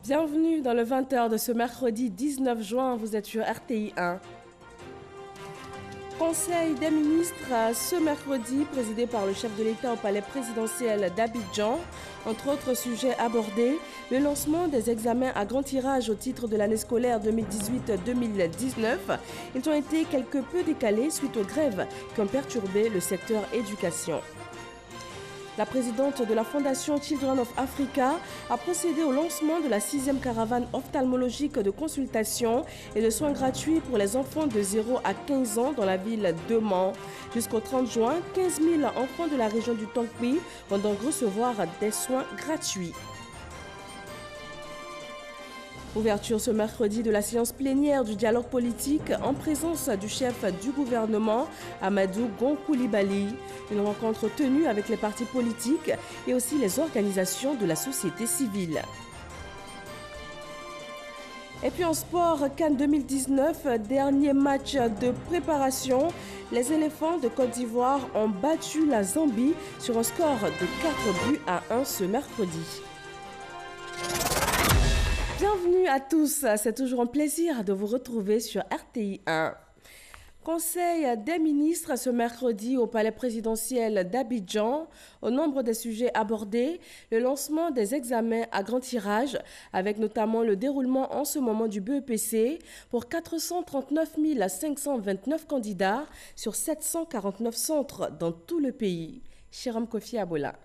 Bienvenue dans le 20h de ce mercredi 19 juin, vous êtes sur RTI 1. Conseil des ministres ce mercredi, présidé par le chef de l'État au palais présidentiel d'Abidjan. Entre autres sujets abordés, le lancement des examens à grand tirage au titre de l'année scolaire 2018-2019. Ils ont été quelque peu décalés suite aux grèves qui ont perturbé le secteur éducation. La présidente de la Fondation Children of Africa a procédé au lancement de la 6e caravane ophtalmologique de consultation et de soins gratuits pour les enfants de 0 à 15 ans dans la ville de Mans. Jusqu'au 30 juin, 15 000 enfants de la région du Tongpi vont donc recevoir des soins gratuits. Ouverture ce mercredi de la séance plénière du dialogue politique en présence du chef du gouvernement, Amadou Gon Coulibaly. Une rencontre tenue avec les partis politiques et aussi les organisations de la société civile. Et puis en sport, CAN 2019, dernier match de préparation. Les éléphants de Côte d'Ivoire ont battu la Zambie sur un score de 4-1 ce mercredi. Bienvenue à tous, c'est toujours un plaisir de vous retrouver sur RTI 1. Conseil des ministres ce mercredi au palais présidentiel d'Abidjan. Au nombre des sujets abordés, le lancement des examens à grand tirage, avec notamment le déroulement en ce moment du BEPC pour 439 529 candidats sur 749 centres dans tout le pays. Chiram Kofi Abola.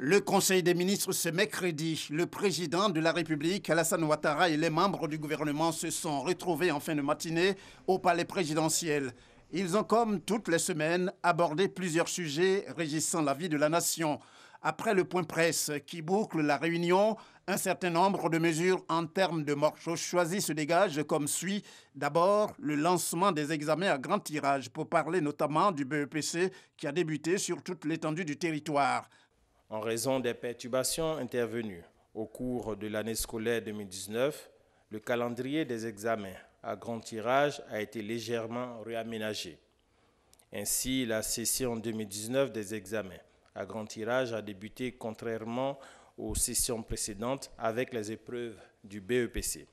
Le Conseil des ministres ce mercredi, le président de la République, Alassane Ouattara, et les membres du gouvernement se sont retrouvés en fin de matinée au palais présidentiel. Ils ont, comme toutes les semaines, abordé plusieurs sujets régissant la vie de la nation. Après le point presse qui boucle la réunion, un certain nombre de mesures en termes de morceaux choisis se dégagent comme suit. D'abord, le lancement des examens à grand tirage pour parler notamment du BEPC qui a débuté sur toute l'étendue du territoire. En raison des perturbations intervenues au cours de l'année scolaire 2019, le calendrier des examens à grand tirage a été légèrement réaménagé. Ainsi, la session 2019 des examens à grand tirage a débuté contrairement aux sessions précédentes avec les épreuves du BEPC.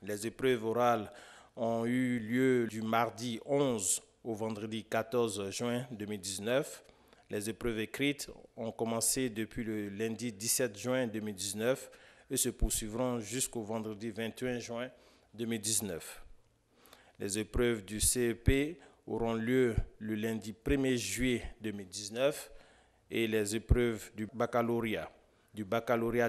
Les épreuves orales ont eu lieu du mardi 11 au vendredi 14 juin 2019. Les épreuves écrites ont commencé depuis le lundi 17 juin 2019 et se poursuivront jusqu'au vendredi 21 juin 2019. Les épreuves du CEP auront lieu le lundi 1er juillet 2019 et les épreuves du baccalauréat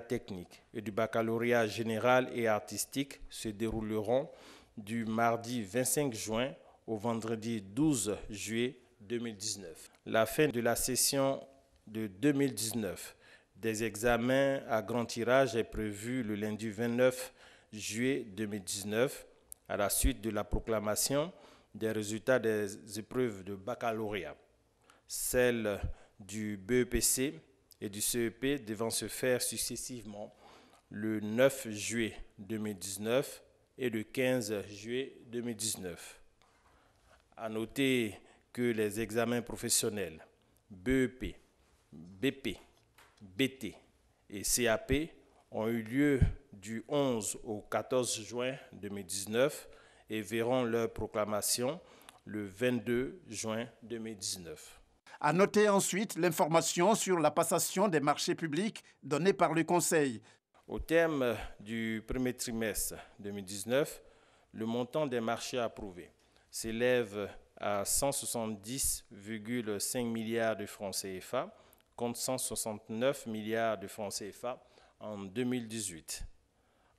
technique et du baccalauréat général et artistique se dérouleront du mardi 25 juin au vendredi 12 juillet 2019. La fin de la session de 2019 des examens à grand tirage est prévue le lundi 29 juillet 2019 à la suite de la proclamation des résultats des épreuves de baccalauréat. Celles du BEPC et du CEP devant se faire successivement le 9 juillet 2019 et le 15 juillet 2019. À noter que les examens professionnels BEP, BP, BT et CAP ont eu lieu du 11 au 14 juin 2019 et verront leur proclamation le 22 juin 2019. À noter ensuite l'information sur la passation des marchés publics donnée par le Conseil. Au terme du premier trimestre 2019, le montant des marchés approuvés s'élève à 170,5 milliards de francs CFA, contre 169 milliards de francs CFA en 2018.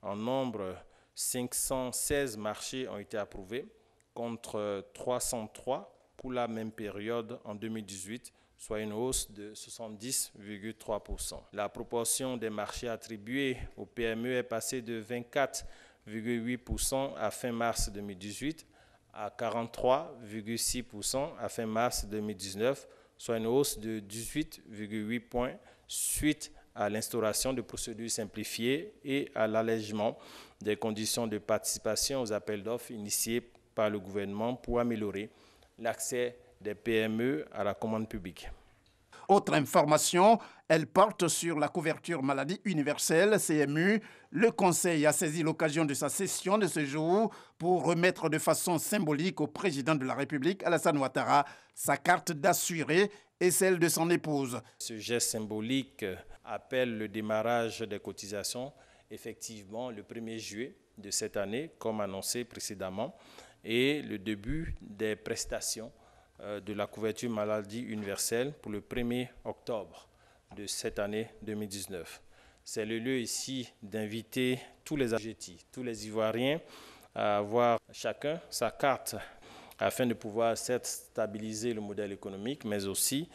En nombre, 516 marchés ont été approuvés, contre 303 pour la même période en 2018, soit une hausse de 70,3%. La proportion des marchés attribués aux PME est passée de 24,8% à fin mars 2018 à 43,6% à fin mars 2019, soit une hausse de 18,8 points suite à l'instauration de procédures simplifiées et à l'allègement des conditions de participation aux appels d'offres initiés par le gouvernement pour améliorer l'accès des PME à la commande publique. Autre information, elle porte sur la couverture maladie universelle, CMU. Le Conseil a saisi l'occasion de sa session de ce jour pour remettre de façon symbolique au président de la République, Alassane Ouattara, sa carte d'assuré et celle de son épouse. Ce geste symbolique appelle le démarrage des cotisations, effectivement, le 1er juillet de cette année, comme annoncé précédemment, et le début des prestations de la couverture maladie universelle pour le 1er octobre de cette année 2019. C'est le lieu ici d'inviter tous les Assujettis, tous les Ivoiriens à avoir chacun sa carte afin de pouvoir certes stabiliser le modèle économique, mais aussi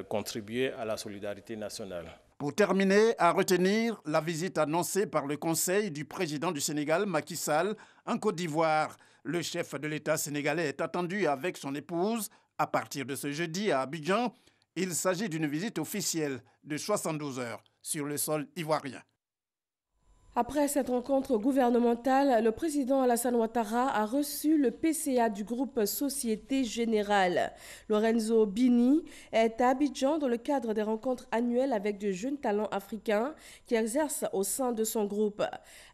contribuer à la solidarité nationale. Pour terminer, à retenir la visite annoncée par le Conseil du président du Sénégal, Macky Sall, en Côte d'Ivoire. Le chef de l'État sénégalais est attendu avec son épouse à partir de ce jeudi à Abidjan. Il s'agit d'une visite officielle de 72 heures sur le sol ivoirien. Après cette rencontre gouvernementale, le président Alassane Ouattara a reçu le PCA du groupe Société Générale. Lorenzo Bini est à Abidjan dans le cadre des rencontres annuelles avec de jeunes talents africains qui exercent au sein de son groupe.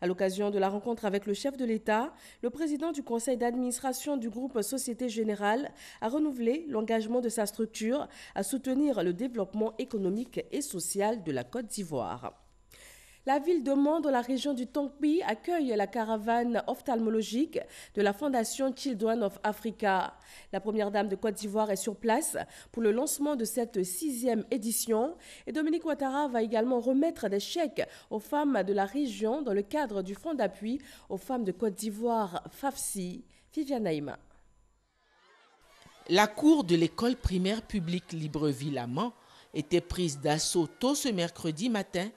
À l'occasion de la rencontre avec le chef de l'État, le président du conseil d'administration du groupe Société Générale a renouvelé l'engagement de sa structure à soutenir le développement économique et social de la Côte d'Ivoire. La ville de Mans, dans la région du Tongpi, accueille la caravane ophtalmologique de la Fondation Children of Africa. La première dame de Côte d'Ivoire est sur place pour le lancement de cette 6e édition. Et Dominique Ouattara va également remettre des chèques aux femmes de la région dans le cadre du fonds d'appui aux femmes de Côte d'Ivoire, FAFSI. Viviane Naïma. La cour de l'école primaire publique Libreville à Mans était prise d'assaut tôt ce mercredi matin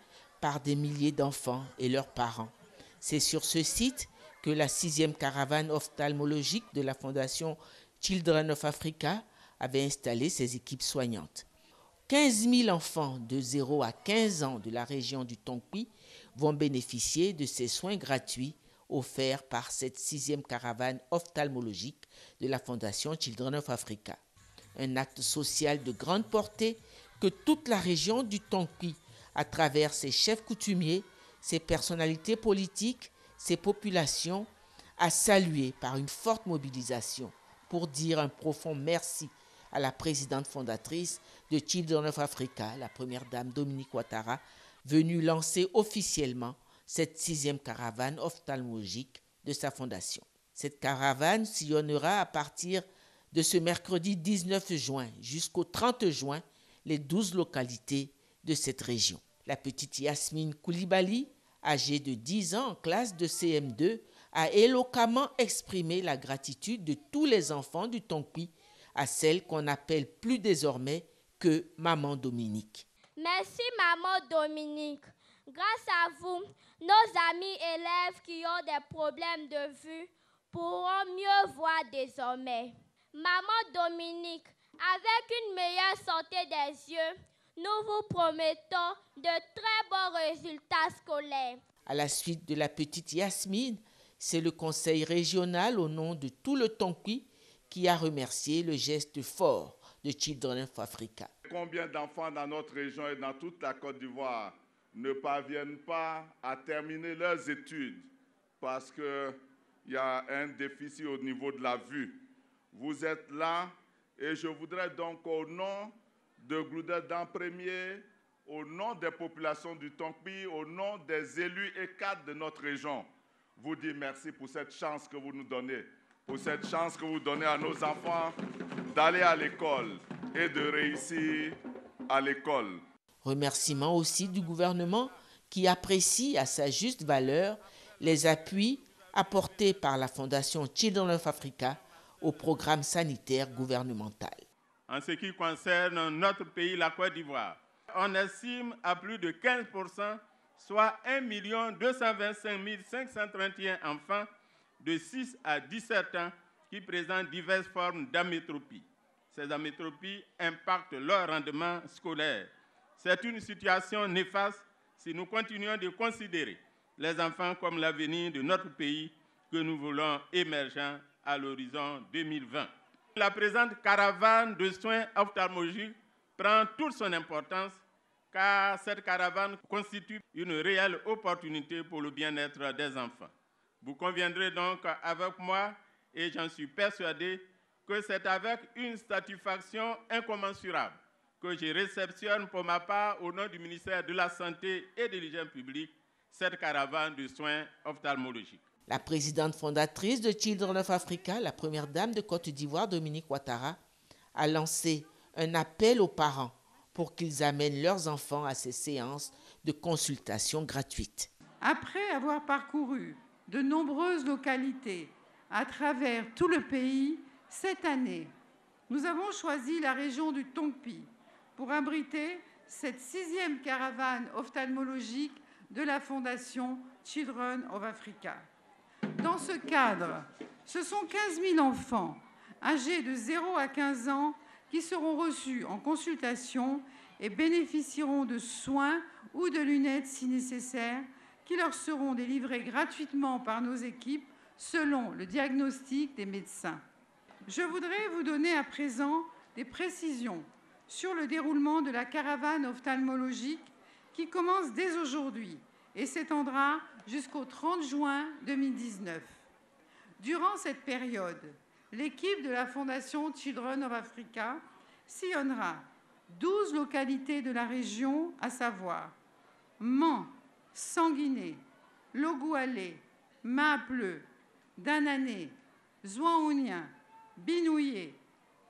par des milliers d'enfants et leurs parents. C'est sur ce site que la 6e caravane ophtalmologique de la Fondation Children of Africa avait installé ses équipes soignantes. 15 000 enfants de 0 à 15 ans de la région du Tongpi vont bénéficier de ces soins gratuits offerts par cette 6e caravane ophtalmologique de la Fondation Children of Africa. Un acte social de grande portée que toute la région du Tongpi, à travers ses chefs coutumiers, ses personnalités politiques, ses populations, a salué par une forte mobilisation pour dire un profond merci à la présidente fondatrice de Children of Africa, la première dame Dominique Ouattara, venue lancer officiellement cette 6e caravane ophtalmologique de sa fondation. Cette caravane sillonnera à partir de ce mercredi 19 juin jusqu'au 30 juin les 12 localités de cette région. La petite Yasmine Koulibaly, âgée de 10 ans en classe de CM2, a éloquemment exprimé la gratitude de tous les enfants du Tongpi à celle qu'on appelle plus désormais que Maman Dominique. Merci Maman Dominique. Grâce à vous, nos amis élèves qui ont des problèmes de vue pourront mieux voir désormais. Maman Dominique, avec une meilleure santé des yeux, nous vous promettons de très bons résultats scolaires. À la suite de la petite Yasmine, c'est le conseil régional au nom de tout le Tongpi qui a remercié le geste fort de Children of Africa. Combien d'enfants dans notre région et dans toute la Côte d'Ivoire ne parviennent pas à terminer leurs études parce qu'il y a un déficit au niveau de la vue. Vous êtes là et je voudrais donc au nom de Gloudel d'An-Premier, au nom des populations du Tongpi, au nom des élus et cadres de notre région, vous dire merci pour cette chance que vous nous donnez, pour cette chance que vous donnez à nos enfants d'aller à l'école et de réussir à l'école. Remerciements aussi du gouvernement qui apprécie à sa juste valeur les appuis apportés par la Fondation Children of Africa au programme sanitaire gouvernemental. En ce qui concerne notre pays, la Côte d'Ivoire, on estime à plus de 15%, soit 1 225 531 enfants de 6 à 17 ans qui présentent diverses formes d'amétropie. Ces amétropies impactent leur rendement scolaire. C'est une situation néfaste si nous continuons de considérer les enfants comme l'avenir de notre pays que nous voulons émergent à l'horizon 2020. La présente caravane de soins ophtalmologiques prend toute son importance car cette caravane constitue une réelle opportunité pour le bien-être des enfants. Vous conviendrez donc avec moi, et j'en suis persuadé, que c'est avec une satisfaction incommensurable que je réceptionne pour ma part, au nom du ministère de la Santé et de l'Hygiène publique, cette caravane de soins ophtalmologiques. La présidente fondatrice de Children of Africa, la première dame de Côte d'Ivoire, Dominique Ouattara, a lancé un appel aux parents pour qu'ils amènent leurs enfants à ces séances de consultation gratuites. Après avoir parcouru de nombreuses localités à travers tout le pays, cette année, nous avons choisi la région du Tongpi pour abriter cette 6e caravane ophtalmologique de la Fondation Children of Africa. Dans ce cadre, ce sont 15 000 enfants âgés de 0 à 15 ans qui seront reçus en consultation et bénéficieront de soins ou de lunettes si nécessaire, qui leur seront délivrés gratuitement par nos équipes selon le diagnostic des médecins. Je voudrais vous donner à présent des précisions sur le déroulement de la caravane ophtalmologique qui commence dès aujourd'hui et s'étendra jusqu'au 30 juin 2019. Durant cette période, l'équipe de la Fondation Children of Africa sillonnera 12 localités de la région, à savoir Mans, Sanguiné, Logoualé, Maapleu, Danané, Zouaounien, Binouillé,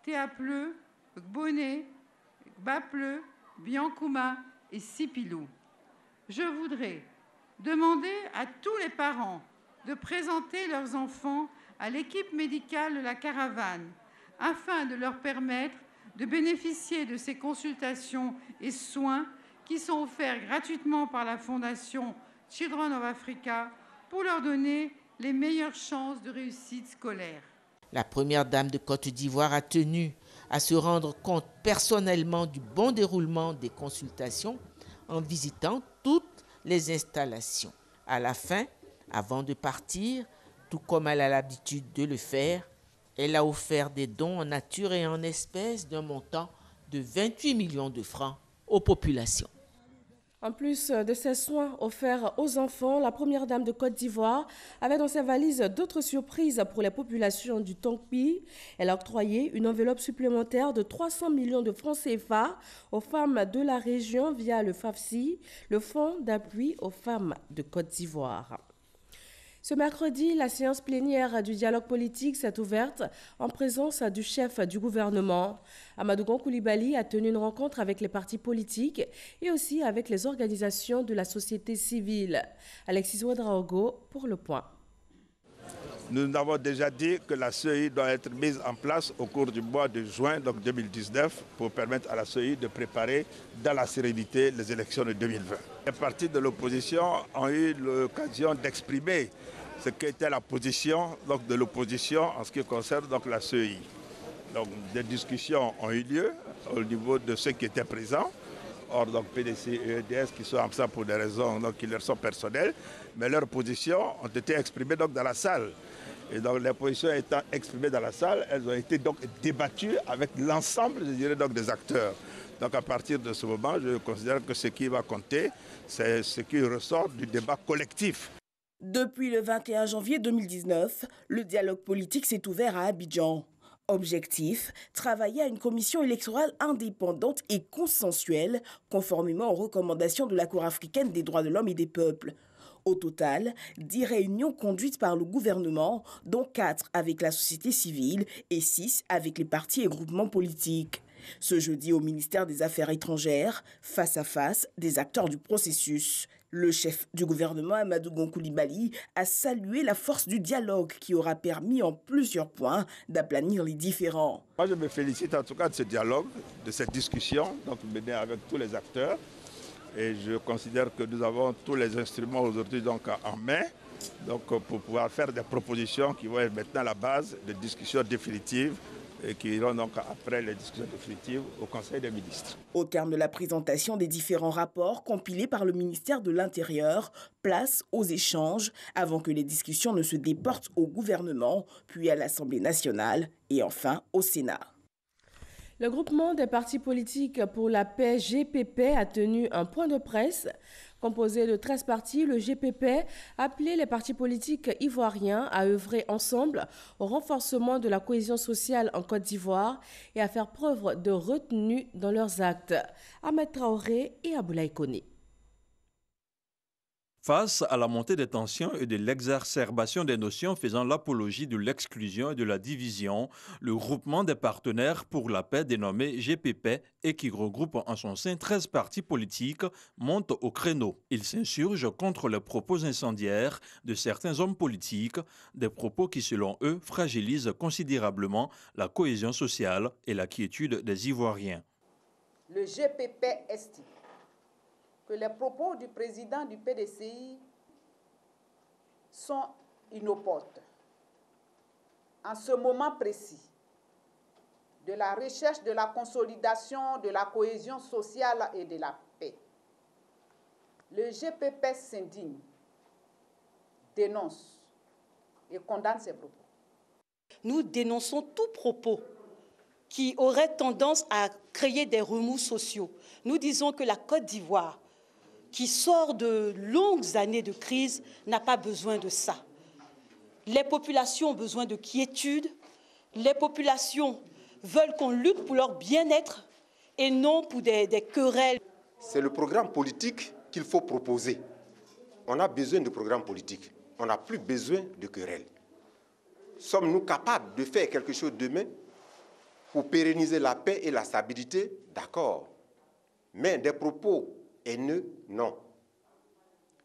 Théapleu, Gboné, Gbapleu, Biancouma et Sipilou. Je voudrais demander à tous les parents de présenter leurs enfants à l'équipe médicale de la caravane afin de leur permettre de bénéficier de ces consultations et soins qui sont offerts gratuitement par la Fondation Children of Africa pour leur donner les meilleures chances de réussite scolaire. La première dame de Côte d'Ivoire a tenu à se rendre compte personnellement du bon déroulement des consultations en visitant toutes les installations. À la fin, avant de partir, tout comme elle a l'habitude de le faire, elle a offert des dons en nature et en espèces d'un montant de 28 millions de francs aux populations. En plus de ces soins offerts aux enfants, la première dame de Côte d'Ivoire avait dans ses valises d'autres surprises pour les populations du Tongpi. Elle a octroyé une enveloppe supplémentaire de 300 millions de francs CFA aux femmes de la région via le FAFSI, le Fonds d'appui aux femmes de Côte d'Ivoire. Ce mercredi, la séance plénière du dialogue politique s'est ouverte en présence du chef du gouvernement. Amadou Gon Coulibaly a tenu une rencontre avec les partis politiques et aussi avec les organisations de la société civile. Alexis Ouedraogo pour le point. Nous avons déjà dit que la CEI doit être mise en place au cours du mois de juin donc 2019 pour permettre à la CEI de préparer dans la sérénité les élections de 2020. Les partis de l'opposition ont eu l'occasion d'exprimer ce qu'était la position donc, de l'opposition en ce qui concerne donc, la CEI. Donc, des discussions ont eu lieu au niveau de ceux qui étaient présents. Or, donc, PDC et EDS qui sont absents pour des raisons donc, qui leur sont personnelles, mais leurs positions ont été exprimées donc, dans la salle. Et donc, les positions étant exprimées dans la salle, elles ont été donc débattues avec l'ensemble, je dirais, donc, des acteurs. Donc, à partir de ce moment, je considère que ce qui va compter, c'est ce qui ressort du débat collectif. Depuis le 21 janvier 2019, le dialogue politique s'est ouvert à Abidjan. Objectif, travailler à une commission électorale indépendante et consensuelle, conformément aux recommandations de la Cour africaine des droits de l'homme et des peuples. Au total, 10 réunions conduites par le gouvernement, dont 4 avec la société civile et 6 avec les partis et groupements politiques. Ce jeudi, au ministère des Affaires étrangères, face à face des acteurs du processus. Le chef du gouvernement, Amadou Gon Coulibaly, a salué la force du dialogue qui aura permis en plusieurs points d'aplanir les différends. Moi, je me félicite en tout cas de ce dialogue, de cette discussion donc menée avec tous les acteurs. Et je considère que nous avons tous les instruments aujourd'hui donc en main donc, pour pouvoir faire des propositions qui vont être maintenant la base de discussions définitives et qui iront donc après les discussions définitives au Conseil des ministres. Au terme de la présentation des différents rapports compilés par le ministère de l'Intérieur, place aux échanges avant que les discussions ne se déportent au gouvernement, puis à l'Assemblée nationale et enfin au Sénat. Le groupement des partis politiques pour la paix GPP a tenu un point de presse. Composé de 13 partis, le GPP a appelé les partis politiques ivoiriens à œuvrer ensemble au renforcement de la cohésion sociale en Côte d'Ivoire et à faire preuve de retenue dans leurs actes. Ahmed Traoré et Aboulaye Koné. Face à la montée des tensions et de l'exacerbation des notions faisant l'apologie de l'exclusion et de la division, le groupement des partenaires pour la paix dénommé GPP et qui regroupe en son sein 13 partis politiques monte au créneau. Il s'insurge contre les propos incendiaires de certains hommes politiques, des propos qui selon eux fragilisent considérablement la cohésion sociale et la quiétude des Ivoiriens. Le GPP estime que les propos du président du PDCI sont inopportuns. En ce moment précis de la recherche de la consolidation de la cohésion sociale et de la paix, le GPP s'indigne, dénonce et condamne ces propos. Nous dénonçons tout propos qui aurait tendance à créer des remous sociaux. Nous disons que la Côte d'Ivoire, qui sort de longues années de crise, n'a pas besoin de ça. Les populations ont besoin de quiétude, les populations veulent qu'on lutte pour leur bien-être et non pour des querelles. C'est le programme politique qu'il faut proposer. On a besoin de programme politique, on n'a plus besoin de querelles. Sommes-nous capables de faire quelque chose demain pour pérenniser la paix et la stabilité? D'accord. Mais des propos haineux, non.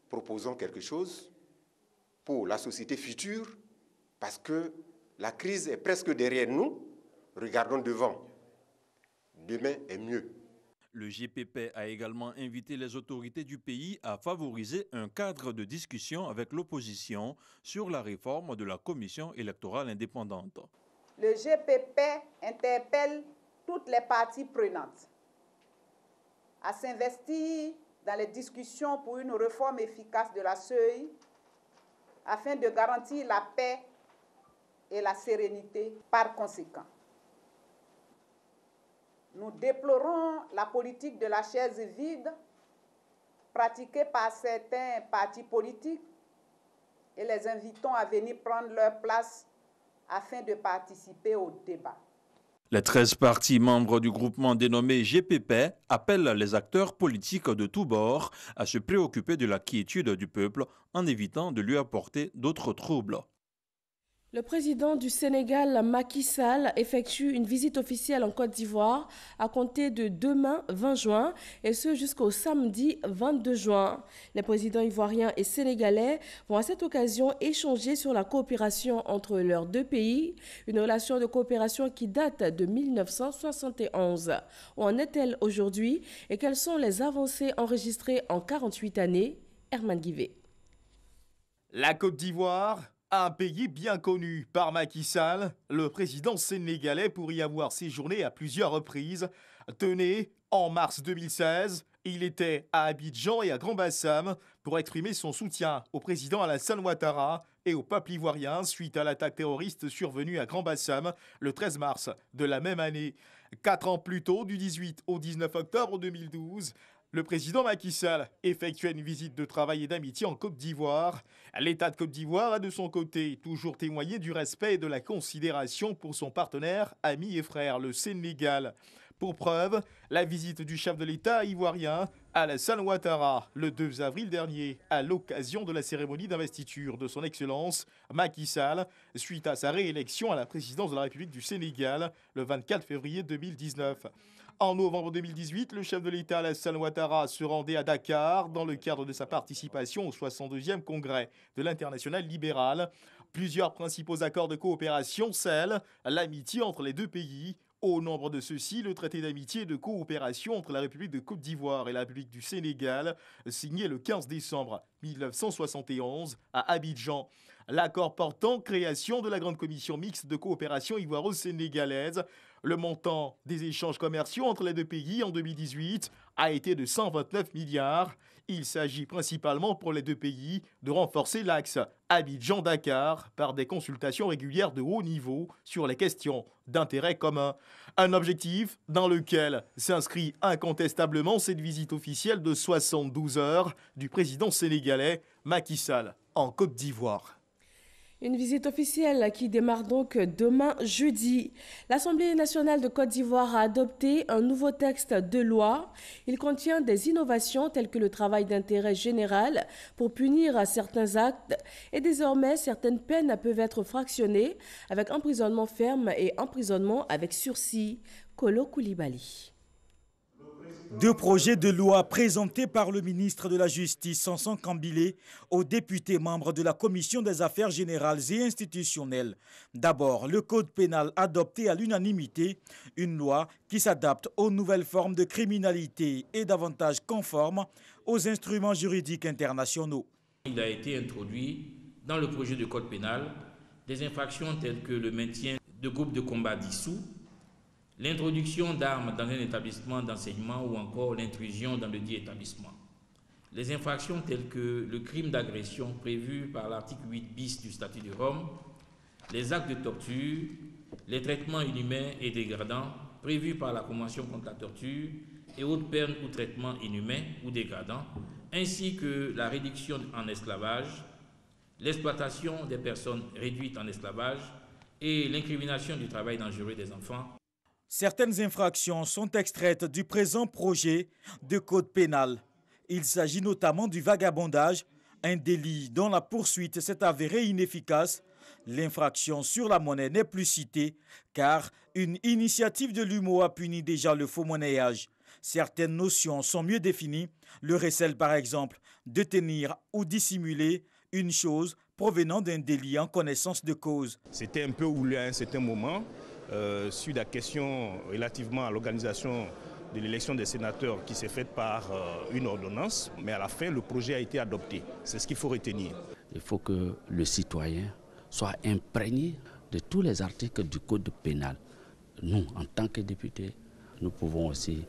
Proposons quelque chose pour la société future, parce que la crise est presque derrière nous. Regardons devant. Demain est mieux. Le GPP a également invité les autorités du pays à favoriser un cadre de discussion avec l'opposition sur la réforme de la commission électorale indépendante. Le GPP interpelle toutes les parties prenantes à s'investir dans les discussions pour une réforme efficace de la CEI afin de garantir la paix et la sérénité par conséquent. Nous déplorons la politique de la chaise vide pratiquée par certains partis politiques et les invitons à venir prendre leur place afin de participer au débat. Les 13 partis membres du groupement dénommé GPP appellent les acteurs politiques de tous bords à se préoccuper de la quiétude du peuple en évitant de lui apporter d'autres troubles. Le président du Sénégal, Macky Sall, effectue une visite officielle en Côte d'Ivoire à compter de demain, 20 juin, et ce jusqu'au samedi 22 juin. Les présidents ivoiriens et sénégalais vont à cette occasion échanger sur la coopération entre leurs deux pays, une relation de coopération qui date de 1971. Où en est-elle aujourd'hui et quelles sont les avancées enregistrées en 48 années? Herman Guivet. La Côte d'Ivoire, un pays bien connu par Macky Sall, le président sénégalais, pour y avoir séjourné à plusieurs reprises. Tenez, en mars 2016, il était à Abidjan et à Grand-Bassam pour exprimer son soutien au président Alassane Ouattara et au peuple ivoirien suite à l'attaque terroriste survenue à Grand-Bassam le 13 mars de la même année. 4 ans plus tôt, du 18 au 19 octobre 2012, le président Macky Sall effectuait une visite de travail et d'amitié en Côte d'Ivoire. L'État de Côte d'Ivoire a de son côté toujours témoigné du respect et de la considération pour son partenaire, ami et frère, le Sénégal. Pour preuve, la visite du chef de l'État ivoirien, Alassane Ouattara, le 2 avril dernier, à l'occasion de la cérémonie d'investiture de son Excellence Macky Sall, suite à sa réélection à la présidence de la République du Sénégal le 24 février 2019. En novembre 2018, le chef de l'État Alassane Ouattara se rendait à Dakar dans le cadre de sa participation au 62e congrès de l'Internationale libérale. Plusieurs principaux accords de coopération scellent l'amitié entre les deux pays. Au nombre de ceux-ci, le traité d'amitié et de coopération entre la République de Côte d'Ivoire et la République du Sénégal, signé le 15 décembre 1971 à Abidjan. L'accord portant création de la Grande Commission mixte de coopération ivoiro-sénégalaise. Le montant des échanges commerciaux entre les deux pays en 2018 a été de 129 milliards. Il s'agit principalement pour les deux pays de renforcer l'axe Abidjan-Dakar par des consultations régulières de haut niveau sur les questions d'intérêt commun. Un objectif dans lequel s'inscrit incontestablement cette visite officielle de 72 heures du président sénégalais Macky Sall en Côte d'Ivoire. Une visite officielle qui démarre donc demain jeudi. L'Assemblée nationale de Côte d'Ivoire a adopté un nouveau texte de loi. Il contient des innovations telles que le travail d'intérêt général pour punir certains actes et désormais certaines peines peuvent être fractionnées avec emprisonnement ferme et emprisonnement avec sursis. Kolo Koulibaly. Deux projets de loi présentés par le ministre de la Justice, Sanson Kambilé, aux députés membres de la Commission des Affaires générales et institutionnelles. D'abord, le Code pénal adopté à l'unanimité, une loi qui s'adapte aux nouvelles formes de criminalité et davantage conforme aux instruments juridiques internationaux. Il a été introduit dans le projet de Code pénal des infractions telles que le maintien de groupes de combat dissous, l'introduction d'armes dans un établissement d'enseignement ou encore l'intrusion dans le dit établissement. Les infractions telles que le crime d'agression prévu par l'article 8 bis du statut de Rome, les actes de torture, les traitements inhumains et dégradants prévus par la Convention contre la torture et autres peines ou traitements inhumains ou dégradants, ainsi que la réduction en esclavage, l'exploitation des personnes réduites en esclavage et l'incrimination du travail dangereux des enfants. Certaines infractions sont extraites du présent projet de code pénal. Il s'agit notamment du vagabondage, un délit dont la poursuite s'est avérée inefficace. L'infraction sur la monnaie n'est plus citée car une initiative de l'UMOA punit déjà le faux monnayage. Certaines notions sont mieux définies, le recel par exemple, détenir ou dissimuler une chose provenant d'un délit en connaissance de cause. C'était un peu houleux à un certain moment. Sur la question relativement à l'organisation de l'élection des sénateurs qui s'est faite par une ordonnance, mais à la fin, le projet a été adopté. C'est ce qu'il faut retenir. Il faut que le citoyen soit imprégné de tous les articles du Code pénal. Nous, en tant que députés, nous pouvons aussi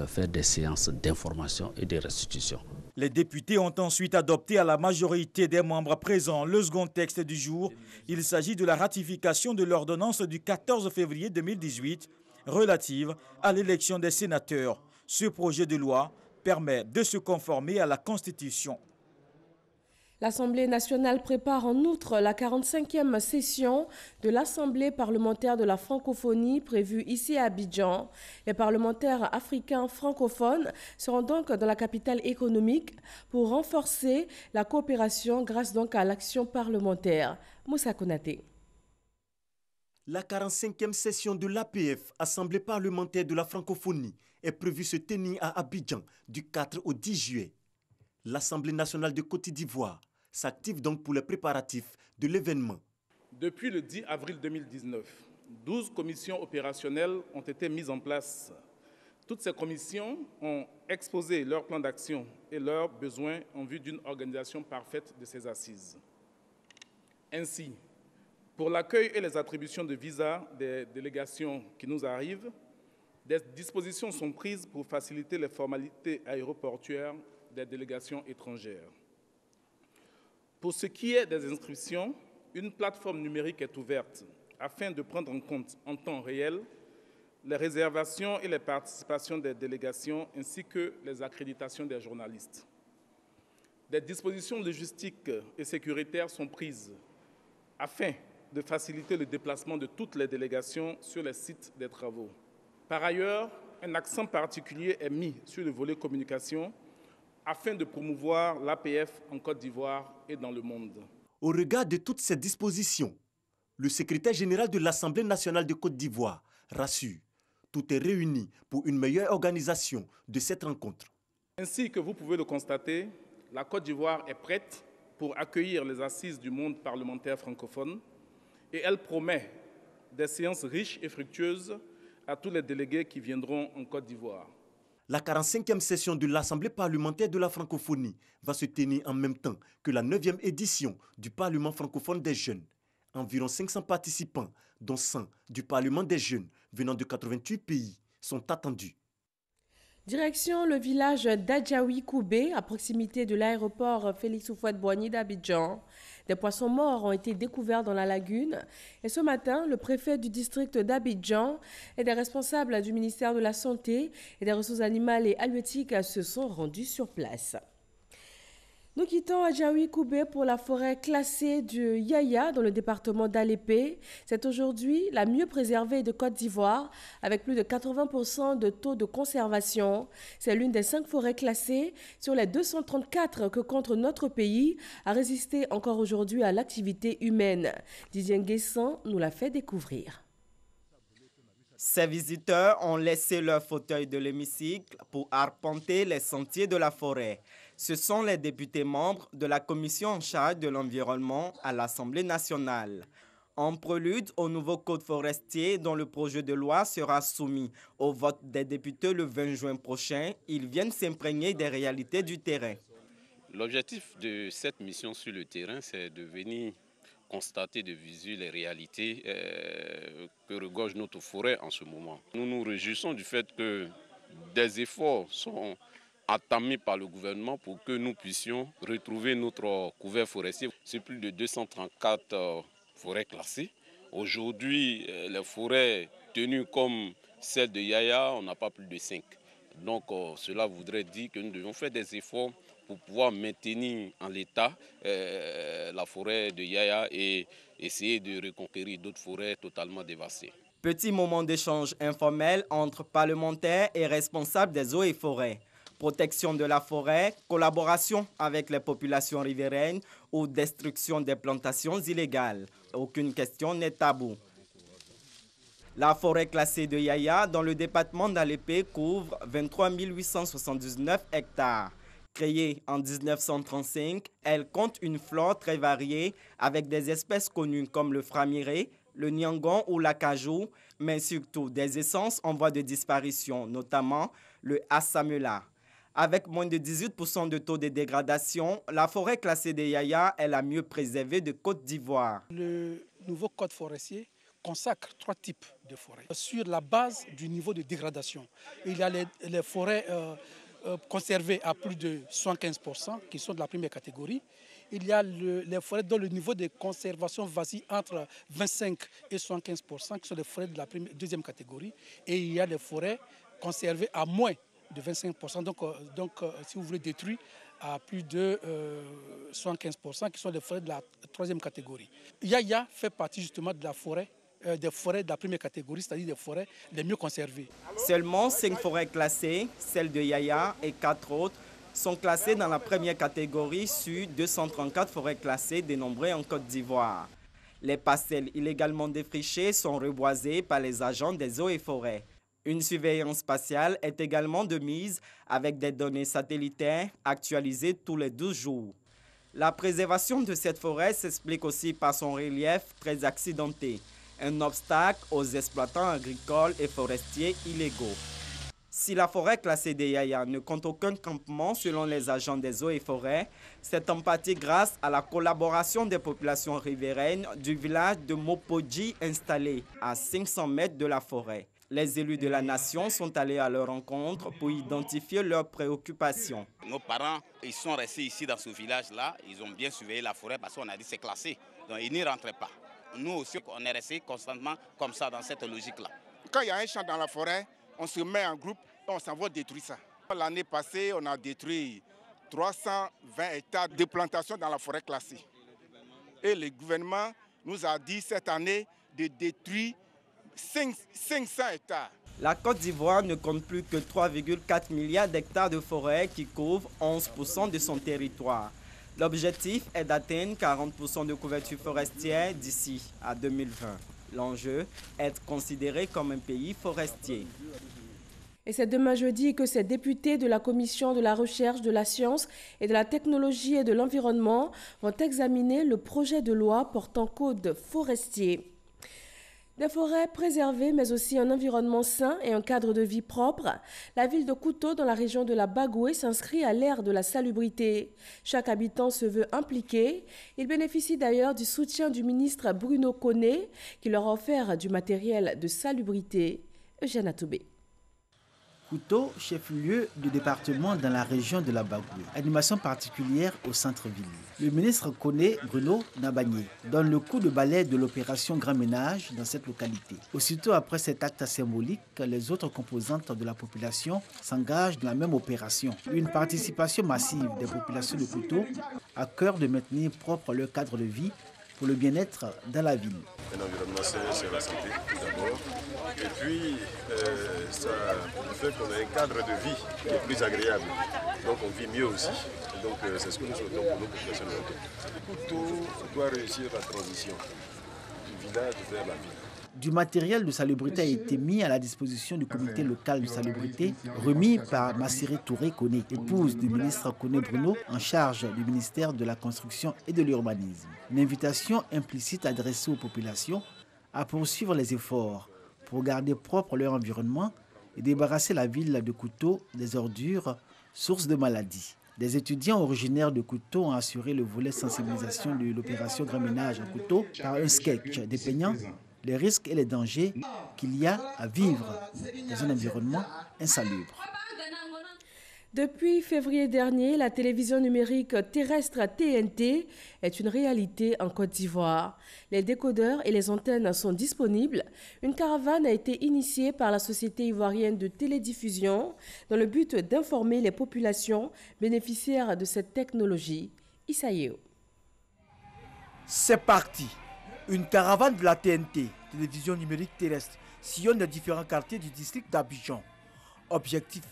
faire des séances d'information et de restitution. Les députés ont ensuite adopté à la majorité des membres présents le second texte du jour. Il s'agit de la ratification de l'ordonnance du 14 février 2018 relative à l'élection des sénateurs. Ce projet de loi permet de se conformer à la Constitution. L'Assemblée nationale prépare en outre la 45e session de l'Assemblée parlementaire de la francophonie prévue ici à Abidjan. Les parlementaires africains francophones seront donc dans la capitale économique pour renforcer la coopération grâce donc à l'action parlementaire. Moussa Konaté. La 45e session de l'APF, Assemblée parlementaire de la francophonie, est prévue se tenir à Abidjan du 4 au 10 juillet. L'Assemblée nationale de Côte d'Ivoire s'active donc pour les préparatifs de l'événement. Depuis le 10 avril 2019, 12 commissions opérationnelles ont été mises en place. Toutes ces commissions ont exposé leur plan d'action et leurs besoins en vue d'une organisation parfaite de ces assises. Ainsi, pour l'accueil et les attributions de visas des délégations qui nous arrivent, des dispositions sont prises pour faciliter les formalités aéroportuaires des délégations étrangères. Pour ce qui est des inscriptions, une plateforme numérique est ouverte afin de prendre en compte en temps réel les réservations et les participations des délégations ainsi que les accréditations des journalistes. Des dispositions logistiques et sécuritaires sont prises afin de faciliter le déplacement de toutes les délégations sur les sites des travaux. Par ailleurs, un accent particulier est mis sur le volet communication afin de promouvoir l'APF en Côte d'Ivoire et dans le monde. Au regard de toutes ces dispositions, le secrétaire général de l'Assemblée nationale de Côte d'Ivoire rassure, tout est réuni pour une meilleure organisation de cette rencontre. Ainsi que vous pouvez le constater, la Côte d'Ivoire est prête pour accueillir les assises du monde parlementaire francophone et elle promet des séances riches et fructueuses à tous les délégués qui viendront en Côte d'Ivoire. La 45e session de l'Assemblée parlementaire de la francophonie va se tenir en même temps que la 9e édition du Parlement francophone des jeunes. Environ 500 participants, dont 100 du Parlement des jeunes venant de 88 pays, sont attendus. Direction le village d'Adjaoui-Koubé, à proximité de l'aéroport Félix Houphouët-Boigny d'Abidjan. Des poissons morts ont été découverts dans la lagune. Et ce matin, le préfet du district d'Abidjan et des responsables du ministère de la Santé et des Ressources animales et halieutiques se sont rendus sur place. Nous quittons Adjaoui-Koubé pour la forêt classée du Yaya dans le département d'Alépé. C'est aujourd'hui la mieux préservée de Côte d'Ivoire avec plus de 80% de taux de conservation. C'est l'une des 5 forêts classées sur les 234 que compte notre pays à résister encore aujourd'hui à l'activité humaine. Didier Nguessan nous l'a fait découvrir. Ces visiteurs ont laissé leur fauteuil de l'hémicycle pour arpenter les sentiers de la forêt. Ce sont les députés membres de la commission en charge de l'environnement à l'Assemblée nationale. En prélude au nouveau code forestier dont le projet de loi sera soumis au vote des députés le 20 juin prochain, ils viennent s'imprégner des réalités du terrain. L'objectif de cette mission sur le terrain, c'est de venir constater de visu les réalités que regorge notre forêt en ce moment. Nous nous réjouissons du fait que des efforts sont entamés par le gouvernement pour que nous puissions retrouver notre couvert forestier. C'est plus de 234 forêts classées. Aujourd'hui, les forêts tenues comme celle de Yaya, on n'a pas plus de 5. Donc cela voudrait dire que nous devons faire des efforts pour pouvoir maintenir en l'état la forêt de Yaya et essayer de reconquérir d'autres forêts totalement dévastées. Petit moment d'échange informel entre parlementaires et responsables des eaux et forêts. Protection de la forêt, collaboration avec les populations riveraines ou destruction des plantations illégales. Aucune question n'est taboue. La forêt classée de Yaya dans le département d'Alépé couvre 23 879 hectares. Créée en 1935, elle compte une flore très variée avec des espèces connues comme le framiré, le niangon ou l'acajou, mais surtout des essences en voie de disparition, notamment le assamela. Avec moins de 18% de taux de dégradation, la forêt classée de Yaya est la mieux préservée de Côte d'Ivoire. Le nouveau code forestier consacre 3 types de forêts sur la base du niveau de dégradation. Il y a les forêts conservées à plus de 75%, qui sont de la première catégorie. Il y a les forêts dont le niveau de conservation vacille entre 25 et 75%, qui sont les forêts de la deuxième catégorie. Et il y a les forêts conservées à moins de 25%, donc si vous voulez détruire à plus de 75%, qui sont les forêts de la troisième catégorie. Yaya fait partie justement de la forêt, des forêts de la première catégorie, c'est-à-dire des forêts les mieux conservées. Seulement 5 forêts classées, celles de Yaya et 4 autres, sont classées dans la première catégorie sur 234 forêts classées dénombrées en Côte d'Ivoire. Les parcelles illégalement défrichées sont reboisées par les agents des eaux et forêts. Une surveillance spatiale est également de mise avec des données satellitaires actualisées tous les 12 jours. La préservation de cette forêt s'explique aussi par son relief très accidenté, un obstacle aux exploitants agricoles et forestiers illégaux. Si la forêt classée de Yaya ne compte aucun campement selon les agents des eaux et forêts, c'est en partie grâce à la collaboration des populations riveraines du village de Mopodji installé à 500 mètres de la forêt. Les élus de la nation sont allés à leur rencontre pour identifier leurs préoccupations. Nos parents, ils sont restés ici dans ce village-là. Ils ont bien surveillé la forêt parce qu'on a dit c'est classé. Donc ils n'y rentraient pas. Nous aussi, on est restés constamment comme ça dans cette logique-là. Quand il y a un champ dans la forêt, on se met en groupe et on s'en va détruire ça. L'année passée, on a détruit 320 hectares de plantations dans la forêt classée. Et le gouvernement nous a dit cette année de détruire 500 hectares. La Côte d'Ivoire ne compte plus que 3,4 milliards d'hectares de forêt qui couvrent 11% de son territoire. L'objectif est d'atteindre 40% de couverture forestière d'ici à 2020. L'enjeu est d'être considéré comme un pays forestier. Et c'est demain jeudi que ces députés de la Commission de la recherche, de la science et de la technologie et de l'environnement vont examiner le projet de loi portant code forestier. Des forêts préservées, mais aussi un environnement sain et un cadre de vie propre, la ville de Kouto, dans la région de la Bagoué, s'inscrit à l'ère de la salubrité. Chaque habitant se veut impliqué. Il bénéficie d'ailleurs du soutien du ministre Bruno Koné, qui leur a offert du matériel de salubrité. Eugène Atoubé. Couto, chef-lieu du département dans la région de la Bagoué. Animation particulière au centre-ville. Le ministre connaît Bruno Nabagné donne le coup de balai de l'opération Grand Ménage dans cette localité. Aussitôt après cet acte symbolique, les autres composantes de la population s'engagent dans la même opération. Une participation massive des populations de Couto à cœur de maintenir propre leur cadre de vie pour le bien-être dans la ville. Un environnement sain, c'est la santé tout d'abord. Et puis, ça fait qu'on a un cadre de vie qui est plus agréable. Donc on vit mieux aussi. Et donc c'est ce que nous souhaitons pour nos populations locales. Couto doit réussir la transition du village vers la ville. Du matériel de salubrité a été mis à la disposition du comité local de salubrité, remis par Massiré Touré Koné, épouse du ministre Koné Bruno, en charge du ministère de la Construction et de l'Urbanisme. Une invitation implicite adressée aux populations à poursuivre les efforts pour garder propre leur environnement et débarrasser la ville de Couto des ordures, source de maladies. Des étudiants originaires de Couto ont assuré le volet sensibilisation de l'opération Grand Ménage à Couto par un sketch dépeignant les risques et les dangers qu'il y a à vivre dans un environnement insalubre. Depuis février dernier, la télévision numérique terrestre TNT est une réalité en Côte d'Ivoire. Les décodeurs et les antennes sont disponibles. Une caravane a été initiée par la Société ivoirienne de télédiffusion dans le but d'informer les populations bénéficiaires de cette technologie. Issaïo. C'est parti. Une caravane de la TNT, télévision numérique terrestre, sillonne les différents quartiers du district d'Abidjan. Objectif,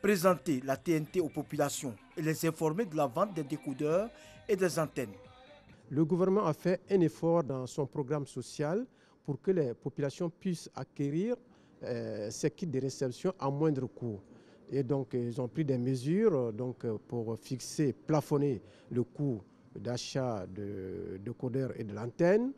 présenter la TNT aux populations et les informer de la vente des décodeurs et des antennes. Le gouvernement a fait un effort dans son programme social pour que les populations puissent acquérir ces kits de réception à moindre coût. Et donc, ils ont pris des mesures pour fixer, plafonner le coût d'achat de décodeurs et de l'antenne.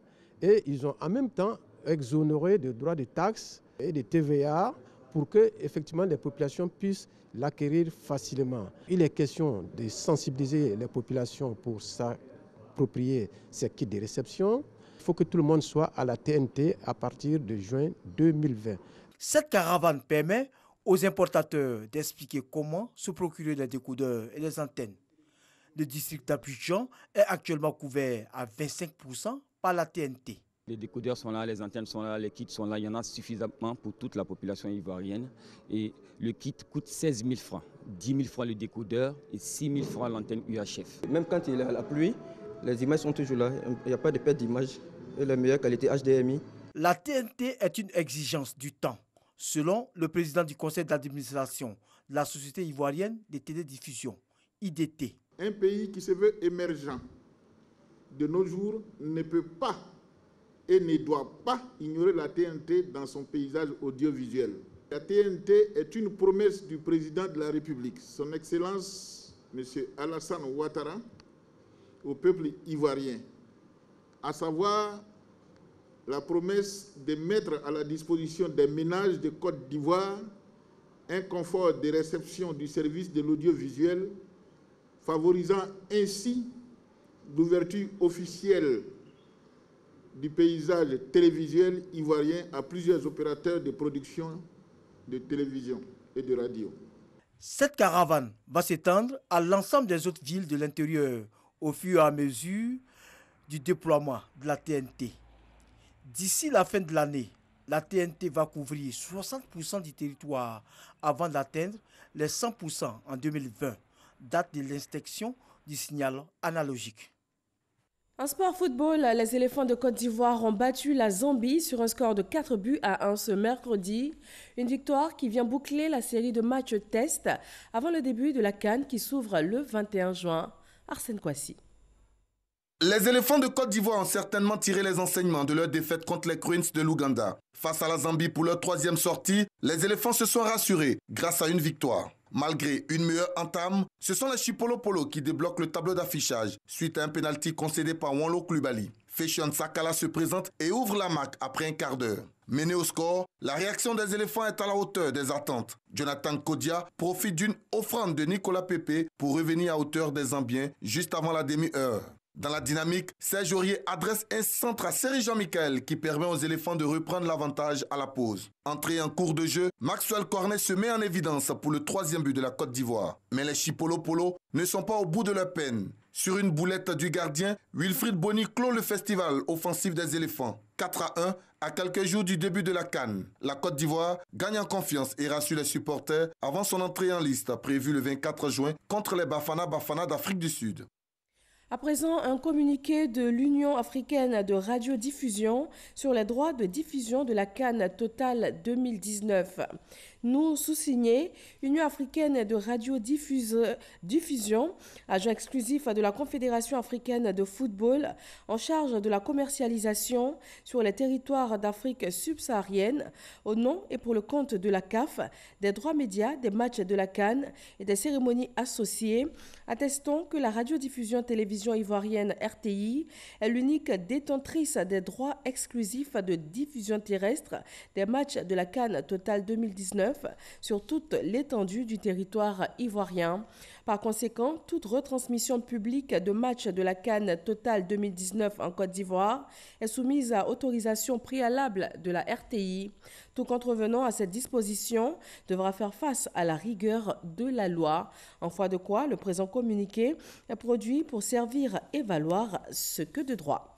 Et ils ont en même temps exonéré de droits de taxes et de TVA pour que effectivement les populations puissent l'acquérir facilement. Il est question de sensibiliser les populations pour s'approprier ces kits de réception. Il faut que tout le monde soit à la TNT à partir de juin 2020. Cette caravane permet aux importateurs d'expliquer comment se procurer les décodeurs et les antennes. Le district d'Abidjan est actuellement couvert à 25% par la TNT. Les décodeurs sont là, les antennes sont là, les kits sont là, il y en a suffisamment pour toute la population ivoirienne. Et le kit coûte 16 000 francs, 10 000 francs le décodeur et 6 000 francs l'antenne UHF. Même quand il y a la pluie, les images sont toujours là, il n'y a pas de perte d'image et la meilleure qualité HDMI. La TNT est une exigence du temps, selon le président du conseil d'administration de la Société ivoirienne des télédiffusions, IDT. Un pays qui se veut émergent de nos jours ne peut pas et ne doit pas ignorer la TNT dans son paysage audiovisuel. La TNT est une promesse du président de la République, son Excellence M. Alassane Ouattara, au peuple ivoirien, à savoir la promesse de mettre à la disposition des ménages de Côte d'Ivoire un confort de réception du service de l'audiovisuel, favorisant ainsi l'ouverture officielle du paysage télévisuel ivoirien à plusieurs opérateurs de production de télévision et de radio. Cette caravane va s'étendre à l'ensemble des autres villes de l'intérieur au fur et à mesure du déploiement de la TNT. D'ici la fin de l'année, la TNT va couvrir 60% du territoire avant d'atteindre les 100% en 2020, date de l'inspection du signal analogique. En sport football, les éléphants de Côte d'Ivoire ont battu la Zambie sur un score de 4-1 ce mercredi. Une victoire qui vient boucler la série de matchs test avant le début de la CAN qui s'ouvre le 21 juin. Arsène Kouassi. Les éléphants de Côte d'Ivoire ont certainement tiré les enseignements de leur défaite contre les Cruins de l'Ouganda. Face à la Zambie pour leur troisième sortie, les éléphants se sont rassurés grâce à une victoire. Malgré une meilleure entame, ce sont les Chipolopolo qui débloquent le tableau d'affichage suite à un pénalty concédé par Wanlo Koulibaly. Feshion Sakala se présente et ouvre la marque après un quart d'heure. Mené au score, la réaction des éléphants est à la hauteur des attentes. Jonathan Kodia profite d'une offrande de Nicolas Pepe pour revenir à hauteur des Zambiens juste avant la demi-heure. Dans la dynamique, Serge Aurier adresse un centre à Série Jean-Michel qui permet aux éléphants de reprendre l'avantage à la pause. Entré en cours de jeu, Maxwell Cornet se met en évidence pour le 3e but de la Côte d'Ivoire. Mais les Chipolo-Polo ne sont pas au bout de leur peine. Sur une boulette du gardien, Wilfried Bony clôt le festival offensif des éléphants. 4-1 à quelques jours du début de la CAN. La Côte d'Ivoire gagne en confiance et rassure les supporters avant son entrée en liste prévue le 24 juin contre les Bafana d'Afrique du Sud. À présent, un communiqué de l'Union africaine de radiodiffusion sur les droits de diffusion de la CAN Total 2019. Nous sous-signés, Union africaine de radiodiffusion, agent exclusif de la Confédération africaine de football en charge de la commercialisation sur les territoires d'Afrique subsaharienne, au nom et pour le compte de la CAF, des droits médias, des matchs de la CAN et des cérémonies associées, attestons que la radiodiffusion télévision ivoirienne RTI est l'unique détentrice des droits exclusifs de diffusion terrestre des matchs de la CAN Total 2019 sur toute l'étendue du territoire ivoirien. Par conséquent, toute retransmission publique de matchs de la CAN Total 2019 en Côte d'Ivoire est soumise à autorisation préalable de la RTI. Tout contrevenant à cette disposition devra faire face à la rigueur de la loi. En foi de quoi, le présent communiqué est produit pour servir et valoir ce que de droit.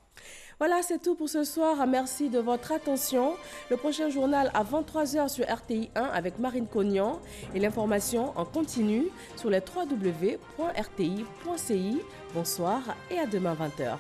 Voilà, c'est tout pour ce soir. Merci de votre attention. Le prochain journal à 23h sur RTI 1 avec Marine Cognan et l'information en continu sur les www.rti.ci. Bonsoir et à demain 20h.